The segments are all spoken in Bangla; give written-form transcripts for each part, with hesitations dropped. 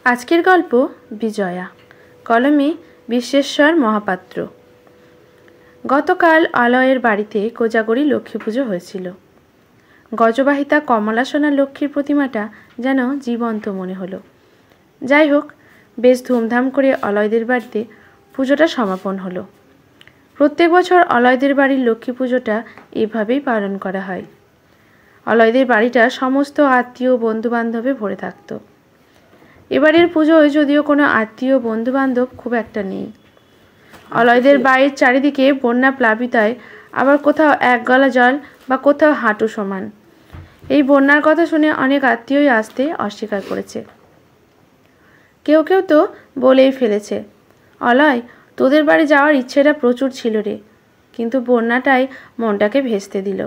আজকের গল্প বিজয়া, কলমে বিশ্বেশ্বর মহাপাত্র। গতকাল অলয়ের বাড়িতে কোজাগরী লক্ষ্মী পুজো হয়েছিল। গজবাহিতা কমলাসনা লক্ষ্মীর প্রতিমাটা যেন জীবন্ত মনে হলো। যাই হোক, বেশ ধুমধাম করে অলয়দের বাড়িতে পুজোটা সমাপন হলো। প্রত্যেক বছর অলয়দের বাড়ির লক্ষ্মী পুজোটা এভাবেই পালন করা হয়। অলয়দের বাড়িটা সমস্ত আত্মীয় বন্ধুবান্ধবে ভরে থাকতো। এবারের পুজোয় যদিও কোনো আত্মীয় বন্ধুবান্ধব খুব একটা নেই। অলয়দের বাড়ির চারিদিকে বন্যা প্লাবিতায়, আবার কোথাও এক গলা জল বা কোথাও হাঁটু সমান। এই বন্যার কথা শুনে অনেক আত্মীয়ই আসতে অস্বীকার করেছে। কেউ কেউ তো বলেই ফেলেছে, অলয়, তোদের বাড়ি যাওয়ার ইচ্ছেটা প্রচুর ছিল রে, কিন্তু বন্যাটাই মনটাকে ভেস্তে দিল।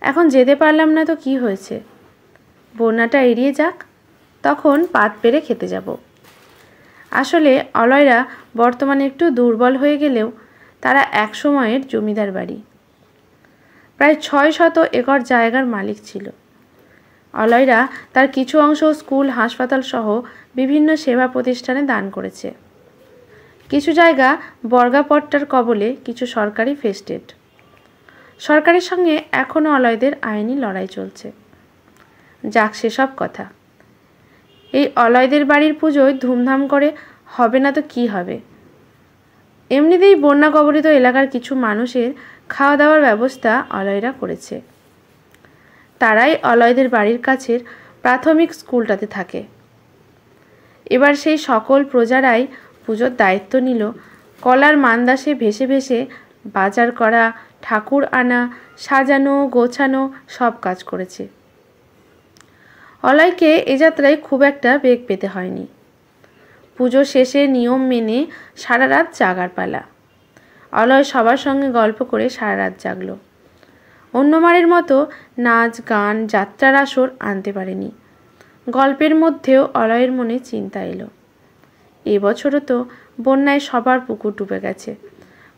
এখন যেতে পারলাম না তো কি হয়েছে, বন্যাটা এড়িয়ে যাক, তখন পাত পেরে খেতে যাব। আসলে অলয়রা বর্তমানে একটু দুর্বল হয়ে গেলেও তারা এক সময়ের জমিদার বাড়ি। প্রায় 600 একর জায়গার মালিক ছিল। অলয়রা তার কিছু অংশ স্কুল, হাসপাতাল সহ বিভিন্ন সেবা প্রতিষ্ঠানে দান করেছে। কিছু জায়গা বর্গাপট্টার কবলে, কিছু সরকারি ফেস্টেড। সরকারের সঙ্গে এখনও অলয়দের আইনি লড়াই চলছে। যাক, সেসব কথা। এই অলয়দের বাড়ির পুজোয় ধুমধাম করে হবে না তো কি হবে। এমনিতেই বন্যা কবলিত এলাকার কিছু মানুষের খাওয়া দাওয়ার ব্যবস্থা অলয়রা করেছে। তারাই অলয়দের বাড়ির কাছের প্রাথমিক স্কুলটাতে থাকে। এবার সেই সকল প্রজারাই পুজোর দায়িত্ব নিল। কলার মান্দাসে ভেসে ভেসে বাজার করা, ঠাকুর আনা, সাজানো গোছানো সব কাজ করেছে। অলয়কে এ যাত্রায় খুব একটা বেগ পেতে হয়নি। পুজো শেষে নিয়ম মেনে সারা রাত জাগার পালা। অলয় সবার সঙ্গে গল্প করে সারা রাত জাগলো। অন্যবারের মতো নাচ গান যাত্রার আসর আনতে পারেনি। গল্পের মধ্যেও অলয়ের মনে চিন্তা এলো। এবছরও তো বন্যায় সবার পুকুর ডুবে গেছে।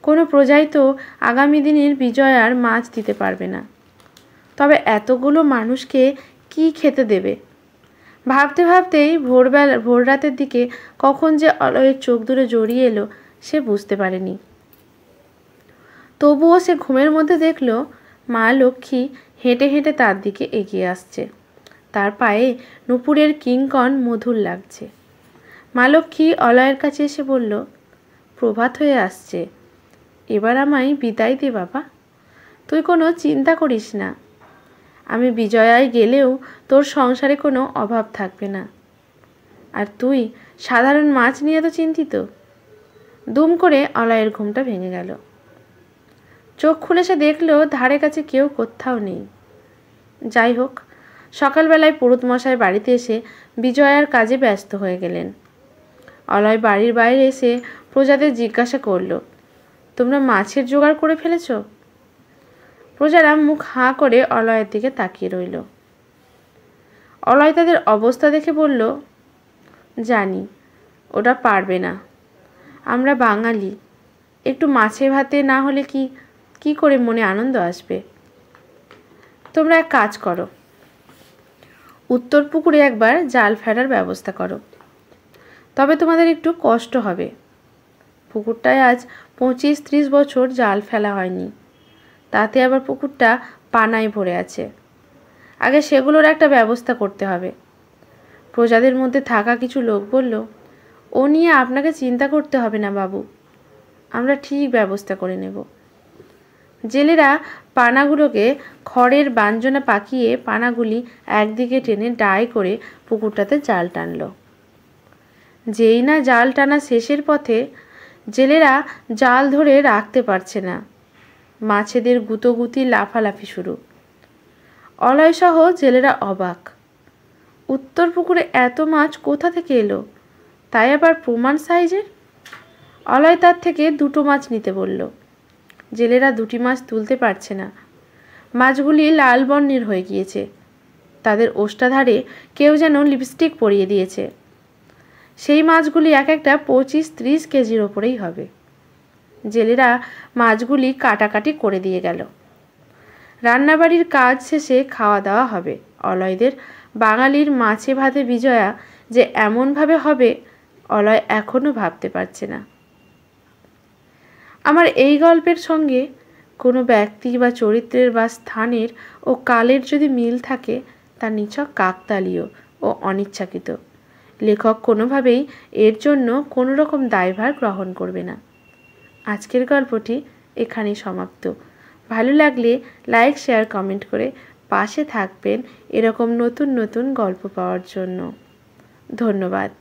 কোনো প্রজাই তো আগামী দিনের বিজয়ার মাছ দিতে পারবে না। তবে এতগুলো মানুষকে কি খেতে দেবে? ভাবতে ভাবতেই ভোর রাতের দিকে কখন যে অলয়ের চোখ দূরে জড়িয়ে এলো সে বুঝতে পারেনি। তবুও সে ঘুমের মধ্যে দেখল মা লক্ষ্মী হেঁটে হেঁটে তার দিকে এগিয়ে আসছে। তার পায়ে নুপুরের কিঙ্কণ মধুর লাগছে। মা লক্ষ্মী অলয়ের কাছে এসে বলল, প্রভাত হয়ে আসছে, এবার আমায় বিদায় দে বাবা। তুই কোনো চিন্তা করিস না, আমি বিজয়ায় গেলেও তোর সংসারে কোনো অভাব থাকবে না। আর তুই সাধারণ মাছ নিয়ে তো চিন্তিত। দুম করে অলয়ের ঘুমটা ভেঙে গেল। চোখ খুলে সে দেখলো ধারে কাছে কেউ কোথাও নেই। যাই হোক, সকালবেলায় পুরুতমশাই বাড়িতে এসে বিজয়ার কাজে ব্যস্ত হয়ে গেলেন। অলয় বাড়ির বাইরে এসে প্রজাদের জিজ্ঞাসা করল, তোমরা মাছের জোগাড় করে ফেলেছ? প্রজারা মুখ হাঁ করে অলয়ের দিকে তাকিয়ে রইল। অলয় তাদের অবস্থা দেখে বলল, জানি ওটা পারবে না, আমরা বাঙালি, একটু মাছে ভাতে না হলে কি করে মনে আনন্দ আসবে? তোমরা এক কাজ করো, উত্তর পুকুরে একবার জাল ফেলার ব্যবস্থা করো। তবে তোমাদের একটু কষ্ট হবে। পুকুরটায় আজ 25-30 বছর জাল ফেলা হয়নি, তাতে আবার পুকুরটা পানায় ভরে আছে। আগে সেগুলোর একটা ব্যবস্থা করতে হবে। প্রজাদের মধ্যে থাকা কিছু লোক বলল, ও নিয়ে আপনাকে চিন্তা করতে হবে না বাবু, আমরা ঠিক ব্যবস্থা করে নেব। জেলেরা পানাগুলোকে খড়ের বাঞ্জনা পাকিয়ে পানাগুলি একদিকে টেনে ডাই করে পুকুরটাতে জাল টানল। যেই না জাল টানা শেষের পথে, জেলেরা জাল ধরে রাখতে পারছে না। মাছেদের গুতোগুতি, লাফালাফি শুরু। অলয়সহ জেলেরা অবাক। উত্তর পুকুরে এত মাছ কোথা থেকে এলো, তাই আবার প্রমাণ সাইজের। অলয় তার থেকে 2টো মাছ নিতে বলল। জেলেরা 2টি মাছ তুলতে পারছে না। মাছগুলি লাল বর্ণের হয়ে গিয়েছে। তাদের ওষ্ঠাধারে কেউ যেন লিপস্টিক পরিয়ে দিয়েছে। সেই মাছগুলি এক একটা 25-30 কেজির ওপরেই হবে। জেলেরা মাছগুলি কাটাকাটি করে দিয়ে গেল। রান্নাবাড়ির কাজ শেষে খাওয়া দাওয়া হবে। অলয়দের বাঙালির মাছে ভাতে বিজয়া যে এমনভাবে হবে অলয় এখনও ভাবতে পারছে না। আমার এই গল্পের সঙ্গে কোনো ব্যক্তি বা চরিত্রের বা স্থানের ও কালের যদি মিল থাকে তা নিছক কাকতালীয় ও অনিচ্ছাকৃত। লেখক কোনোভাবেই এর জন্য কোনো রকম দায়ভার গ্রহণ করবে না। আজকের গল্পটি এখানেই সমাপ্ত। ভালো লাগলে লাইক, শেয়ার, কমেন্ট করে পাশে থাকবেন এরকম নতুন নতুন গল্প পাওয়ার জন্য। ধন্যবাদ।